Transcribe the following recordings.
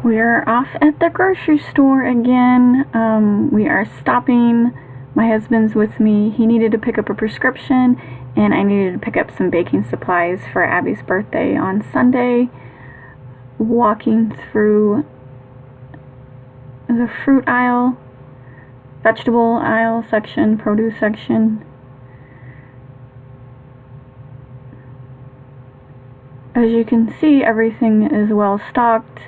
We are off at the grocery store again. We are stopping. My husband's with me. He needed to pick up a prescription, and I needed to pick up some baking supplies for Abby's birthday on Sunday. Walking through the fruit aisle, vegetable aisle section, produce section. As you can see, everything is well stocked.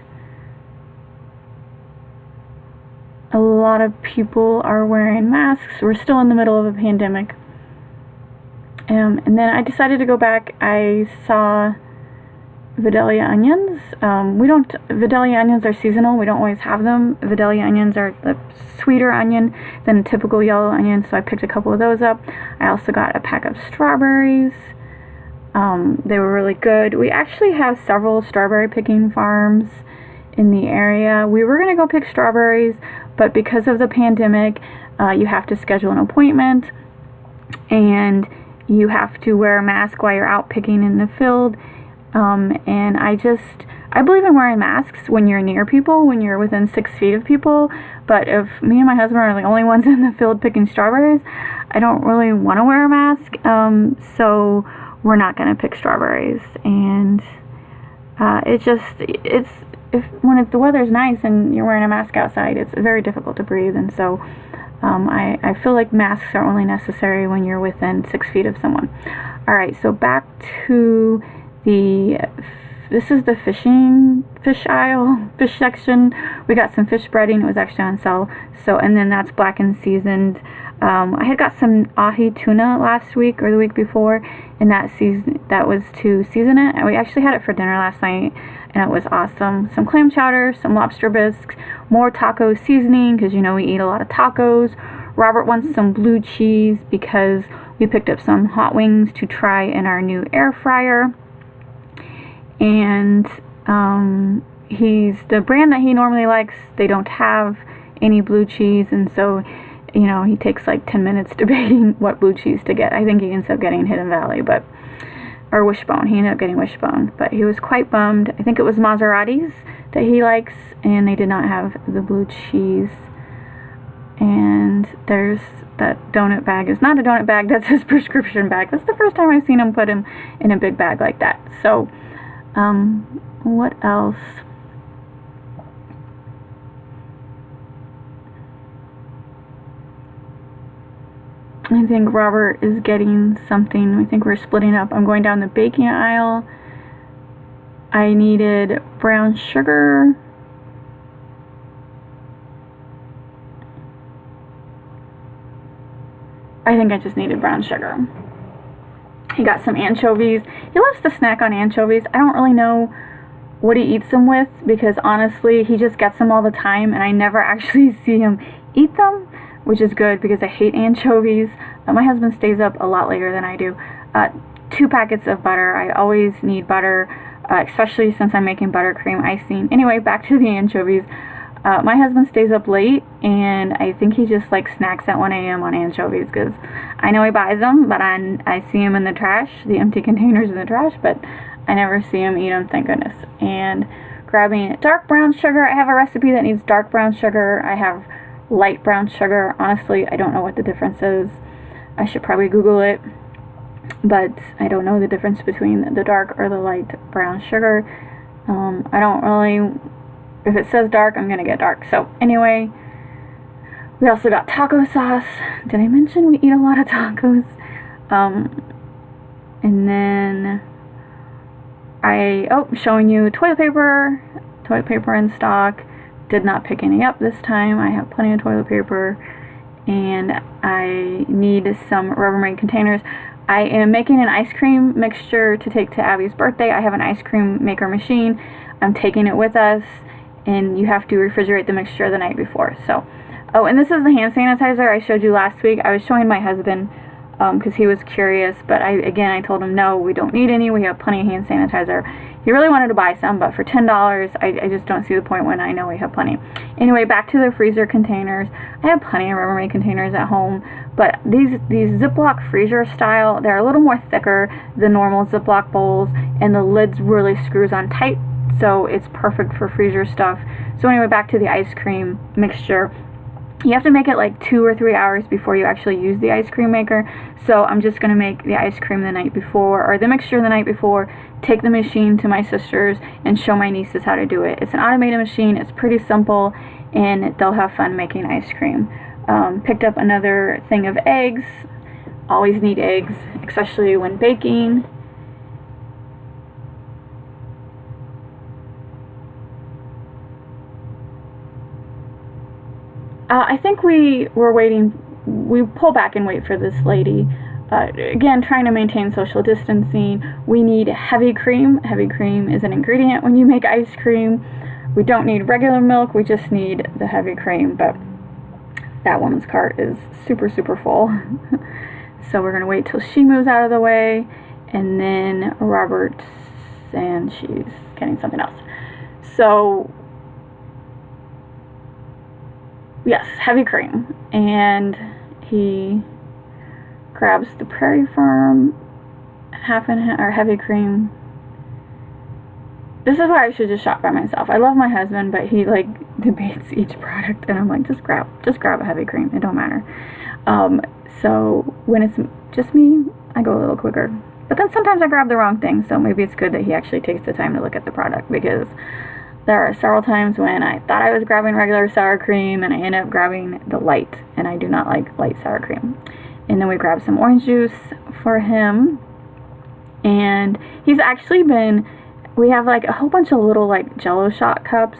A lot of people are wearing masks. We're still in the middle of a pandemic. And then I decided to go back. I saw Vidalia onions. Vidalia onions are seasonal. We don't always have them. Vidalia onions are the sweeter onion than a typical yellow onion, so I picked a couple of those up. I also got a pack of strawberries. They were really good. We actually have several strawberry picking farms in the area. We were going to go pick strawberries, but because of the pandemic, you have to schedule an appointment, and you have to wear a mask while you're out picking in the field. And I believe in wearing masks when you're near people, when you're within 6 feet of people. But if me and my husband are the only ones in the field picking strawberries, I don't really want to wear a mask. So we're not going to pick strawberries. And when the weather's nice and you're wearing a mask outside, it's very difficult to breathe. And so I feel like masks are only necessary when you're within 6 feet of someone. All right, so back to this is the fish aisle, fish section. We got some fish breading. It was actually on sale. So, and then that's black and seasoned. I had got some ahi tuna last week or the week before, and that was to season it. And we actually had it for dinner last night, and it was awesome. Some clam chowder, some lobster bisques, more taco seasoning, because we eat a lot of tacos. Robert wants some blue cheese because we picked up some hot wings to try in our new air fryer. And the brand that he normally likes, they don't have any blue cheese, and so he takes like 10 minutes debating what blue cheese to get. I think he ends up getting Hidden Valley, or Wishbone. He ended up getting Wishbone, but he was quite bummed. I think it was Maseratis that he likes, and they did not have the blue cheese. And there's that donut bag. It's not a donut bag, that's his prescription bag. That's the first time I've seen him put him in a big bag like that. So what else? I think Robert is getting something. I think we're splitting up. I'm going down the baking aisle. I needed brown sugar. I think I just needed brown sugar. He got some anchovies. He loves to snack on anchovies. I don't really know what he eats them with, because honestly, he just gets them all the time, and I never actually see him eat them, which is good because I hate anchovies. My husband stays up a lot later than I do. 2 packets of butter. I always need butter, especially since I'm making buttercream icing. Anyway, back to the anchovies. My husband stays up late, and I think he just snacks at 1 a.m. on anchovies, because I know he buys them, but I see him in the trash, the empty containers in the trash, but I never see him eat them, thank goodness. And grabbing dark brown sugar. I have a recipe that needs dark brown sugar. I have light brown sugar. Honestly, I don't know what the difference is. I should probably Google it, but I don't know the difference between the dark or the light brown sugar. I don't really... If it says dark, I'm going to get dark. So anyway, we also got taco sauce. Did I mention we eat a lot of tacos? And then showing you toilet paper in stock. Did not pick any up this time. I have plenty of toilet paper, and I need some Rubbermaid containers. I am making an ice cream mixture to take to Abby's birthday. I have an ice cream maker machine. I'm taking it with us, and you have to refrigerate the mixture the night before. So, and this is the hand sanitizer I showed you last week. I was showing my husband because he was curious, but I told him, no, we don't need any. We have plenty of hand sanitizer. He really wanted to buy some, but for $10, I just don't see the point when I know we have plenty. Anyway, back to the freezer containers. I have plenty of Rubbermaid containers at home, but these Ziploc freezer style, they're a little more thicker than normal Ziploc bowls, and the lids really screws on tight. so it's perfect for freezer stuff. So anyway, back to the ice cream mixture. You have to make it like 2 or 3 hours before you actually use the ice cream maker. So I'm just going to make the ice cream the night before, or the mixture the night before, take the machine to my sisters and show my nieces how to do it. It's an automated machine, it's pretty simple, and they'll have fun making ice cream. Picked up another thing of eggs. Always need eggs, especially when baking. I think we pull back and wait for this lady. Again, trying to maintain social distancing. We need heavy cream. Heavy cream is an ingredient when you make ice cream. We don't need regular milk, we just need the heavy cream, but that woman's cart is super, super full. So we're gonna wait till she moves out of the way, and then Robert's, and she's getting something else. So yes, heavy cream. And he grabs the Prairie Farm half and half, or heavy cream. This is why I should just shop by myself. I love my husband, but he like debates each product, and I'm like, just grab a heavy cream. It don't matter. So when it's just me, I go a little quicker. But then sometimes I grab the wrong thing, so maybe it's good that he actually takes the time to look at the product, because there are several times when I thought I was grabbing regular sour cream and I ended up grabbing the light, and I do not like light sour cream. And then we grabbed some orange juice for him, and he's actually been, we have like a whole bunch of little like Jello shot cups.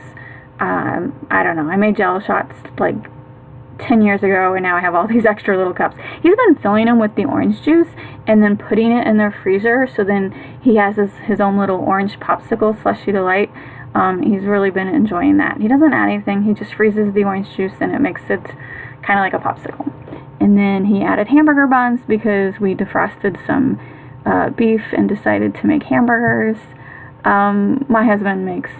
I don't know, I made Jello shots like 10 years ago, and now I have all these extra little cups. He's been filling them with the orange juice and then putting it in their freezer, so then he has his own little orange popsicle slushy delight. He's really been enjoying that. He doesn't add anything, he just freezes the orange juice and it makes it kind of like a popsicle. And then he added hamburger buns because we defrosted some beef and decided to make hamburgers. My husband makes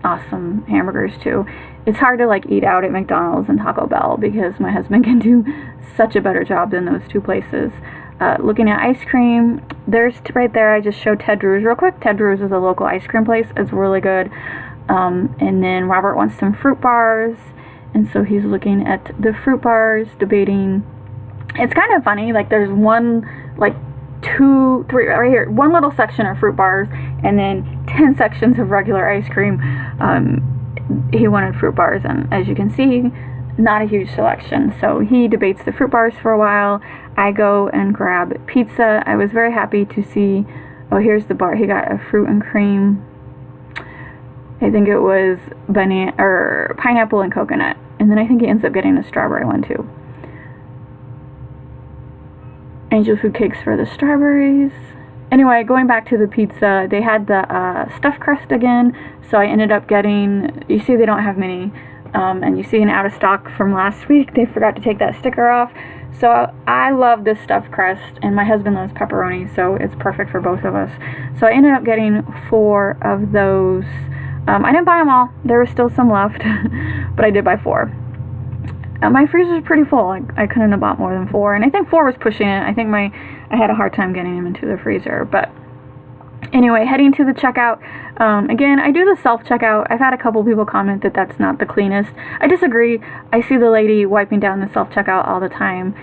awesome hamburgers too. It's hard to like eat out at McDonald's and Taco Bell because my husband can do such a better job than those two places. Looking at ice cream, there's right there, I just showed Ted Drew's real quick. Ted Drew's is a local ice cream place. It's really good. And then Robert wants some fruit bars, and so he's looking at the fruit bars, debating. It's kind of funny, like there's one, like 2, 3, right here, one little section of fruit bars, and then 10 sections of regular ice cream. He wanted fruit bars, and as you can see, not a huge selection. So he debates the fruit bars for a while. I go and grab pizza. I was very happy to see, oh, here's the bar. He got a fruit and cream. I think it was banana or pineapple and coconut. And then I think he ends up getting a strawberry one too. Angel food cakes for the strawberries. Anyway, going back to the pizza, they had the stuffed crust again. So I ended up getting, you see they don't have many. And you see an out of stock from last week. They forgot to take that sticker off. So I love this stuffed crust, and my husband loves pepperoni, so it's perfect for both of us. So I ended up getting 4 of those. I didn't buy them all. There was still some left, but I did buy 4. My freezer's pretty full. I couldn't have bought more than 4, and I think 4 was pushing it. I think I had a hard time getting them into the freezer, but anyway, heading to the checkout. Again, I do the self-checkout. I've had a couple people comment that that's not the cleanest. I disagree. I see the lady wiping down the self-checkout all the time.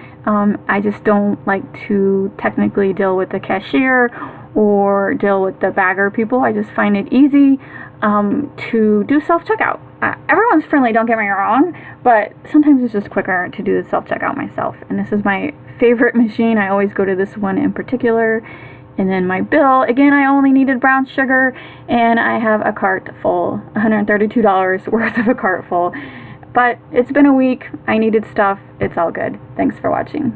I just don't like to technically deal with the cashier or deal with the bagger people. I just find it easy to do self-checkout. Everyone's friendly, don't get me wrong, but sometimes it's just quicker to do the self-checkout myself. And this is my favorite machine. I always go to this one in particular. And then my bill, again, I only needed brown sugar, and I have a cart full, $132 worth of a cart full. But it's been a week, I needed stuff, it's all good. Thanks for watching.